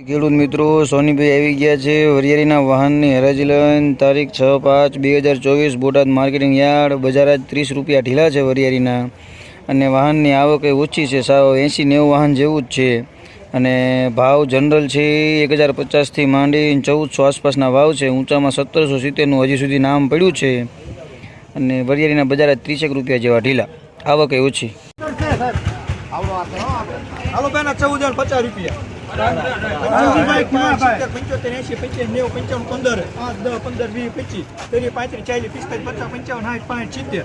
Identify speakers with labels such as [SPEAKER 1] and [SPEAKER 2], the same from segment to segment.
[SPEAKER 1] ખેડૂત મિત્રો સોનીભાઈ આવી ગયા છે વરિયાળીના વાહનની હરાજી લઈને તારીખ 6/5/2024 બોટાદ માર્કેટિંગ યાર્ડ બજાર આજ 30 રૂપિયા ઢીલા છે વરિયાળીના અને વાહનની આવક ઓછી છે, સાવ 80-90 વાહન જેવું જ છે અને ભાવ જનરલ છે 1050થી માંડી 1400 આસપાસના ભાવ છે, ઊંચામાં 1770નું હજી સુધી નામ પડ્યું છે અને વરિયાળીના બજાર આજ 30 રૂપિયા જેવા ઢીલા, આવક ઓછી.
[SPEAKER 2] હાલો બેન 1450 રૂપિયા 75 75 80 85 90 55 15 5 10 15 20 25 30 35 40 55 60 55 60 50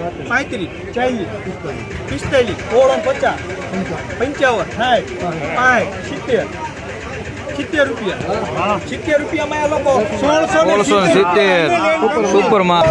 [SPEAKER 2] 55 90 25 10 35 40 45 50 55 70 રૂપિયા 70 માં લોકો
[SPEAKER 1] 1670 સુપર માં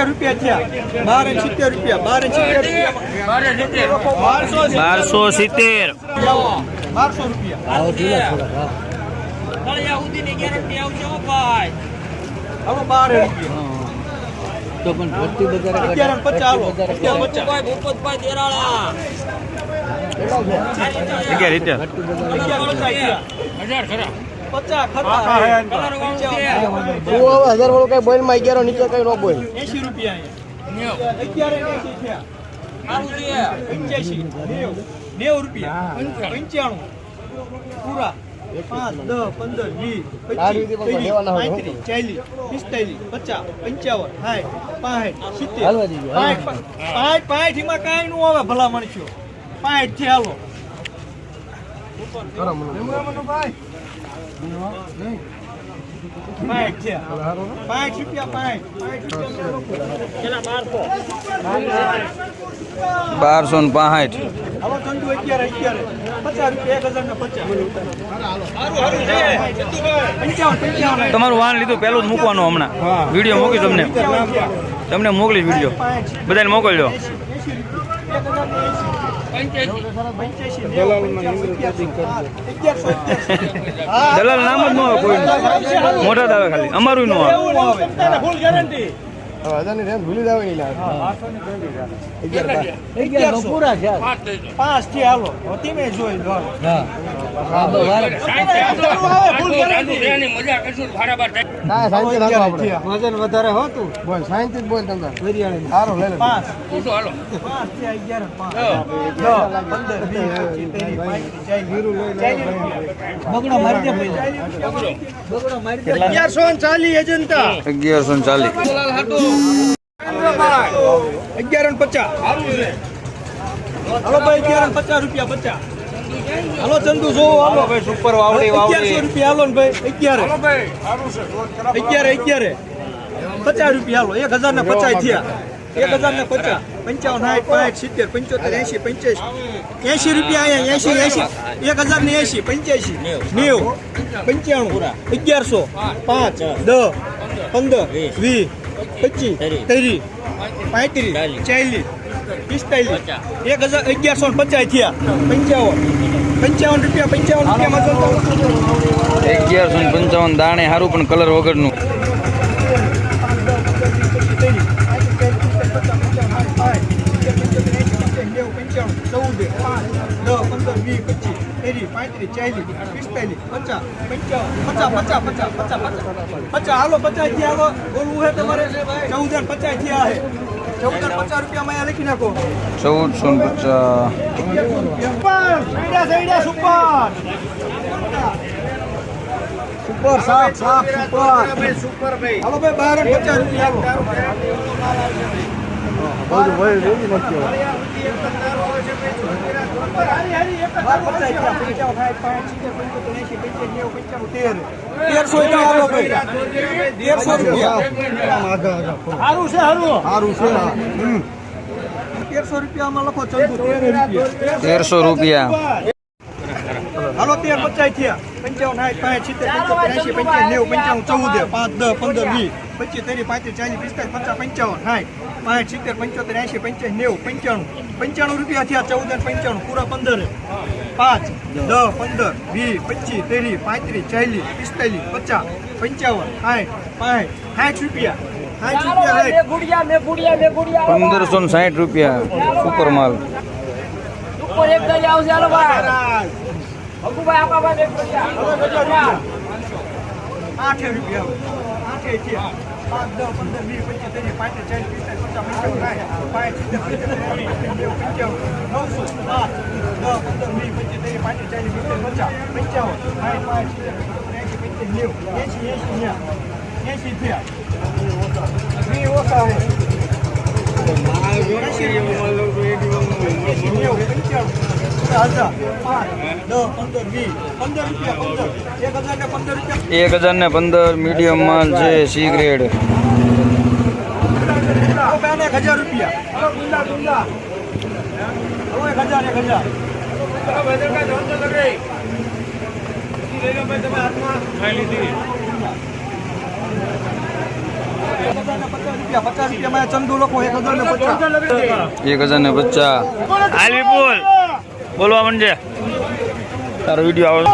[SPEAKER 2] રૂપિયા થયા 1270 રૂપિયા
[SPEAKER 1] 1270
[SPEAKER 3] તો પણ ભરતી બજાર
[SPEAKER 2] 1000 બોલ માં 11 નીચે કઈ નો બોલ 80 રૂપિયા 90 રૂપિયા 95 પૂરા 5 10 15 20 25 30 40 50 માં કાઈ નું આવે ભલા મણસ્યો 5 થી હાલો ભાઈ 5 રૂપિયા
[SPEAKER 1] 1265
[SPEAKER 2] હાલો ચંદુ 11 50 રૂપિયા
[SPEAKER 1] તમારું વાહન લીધું પેલું જ મૂકવાનું, હમણાં વિડીયો મોકલી તમને મોકલી વિડીયો બધાને મોકલજો. દલાલ નામ જ ન હોય કોઈ, મોટા દાવે ખાલી અમારું ન આવે.
[SPEAKER 2] ભૂલી જાવ પૂરા છે 5 થી હાલો ધીમે જોઈ વજન વધારે હોતું બોલ સાયન્સ બોલ તમે સારું લઈ લો 5 હાલો 5 થી 11 5 1140 એજન્ટા
[SPEAKER 1] 1140
[SPEAKER 2] 1150 હાલો ભાઈ 1150 રૂપિયા 50 હાલો ચંદુ જો હાલો ભાઈ સુપર વાવડી 1100 રૂપિયા હાલો ને ભાઈ 11 હાલો ભાઈ સારું છે 50 રૂપિયા હાલો 1050 થયા 1050 55 60 70 75 80 રૂપિયા અહીંયા 80 1080 85 90 1100 5 10 15 20 25 30 35 40 1150 થયા 55 રૂપિયા
[SPEAKER 1] 1155 દાણે સારું પણ કલર વગરનું.
[SPEAKER 2] હાલો 50 થયા હાલો બોલવું હે તમારે 1450 થયા હે 1450 રૂપિયા માં લખી નાખો
[SPEAKER 1] 1450
[SPEAKER 2] સુપર સાફ સુપર હાલો ભાઈ 1250 રૂપિયા હાલો બધું ભાઈ રેડી નાખ્યો રૂપિયામાં લખો
[SPEAKER 1] 1300 રૂપિયા.
[SPEAKER 2] હાલો 13 50 થયા 55 60 65 70 80 85 90 95 રૂપિયા થયા 14 95 પૂરા 15 5 10 15 20 25 30 35 40 45 50 60 રૂપિયા
[SPEAKER 1] 1560 રૂપિયા સુપર માલ.
[SPEAKER 2] આઠ રૂપિયા 8 થયા 5 10 15 20
[SPEAKER 1] 1015 મીડિયમ માલ છે સી ગ્રેડ.
[SPEAKER 2] 1000 રૂપિયા 50 રૂપિયા ચંદુ લોકો
[SPEAKER 1] 1050. હાલવી બોલ બોલવા માંડે તારો વિડીયો આવે.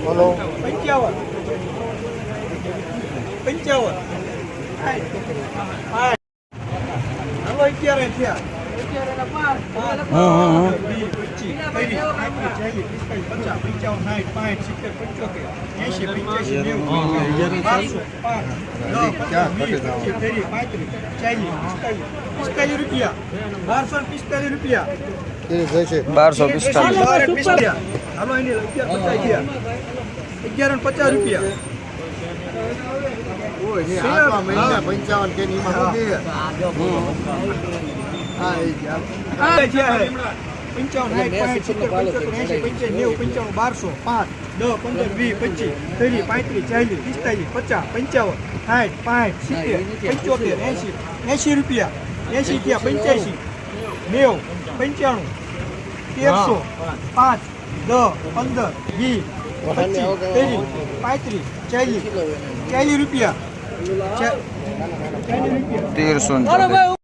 [SPEAKER 2] હાલો 1245. હાલો એની 1150 રૂપિયા ₹80 રૂપિયા 80 થયા 85 90 95 1300 5 10 15 20 25 30 35 40 રૂપિયા
[SPEAKER 1] 1300.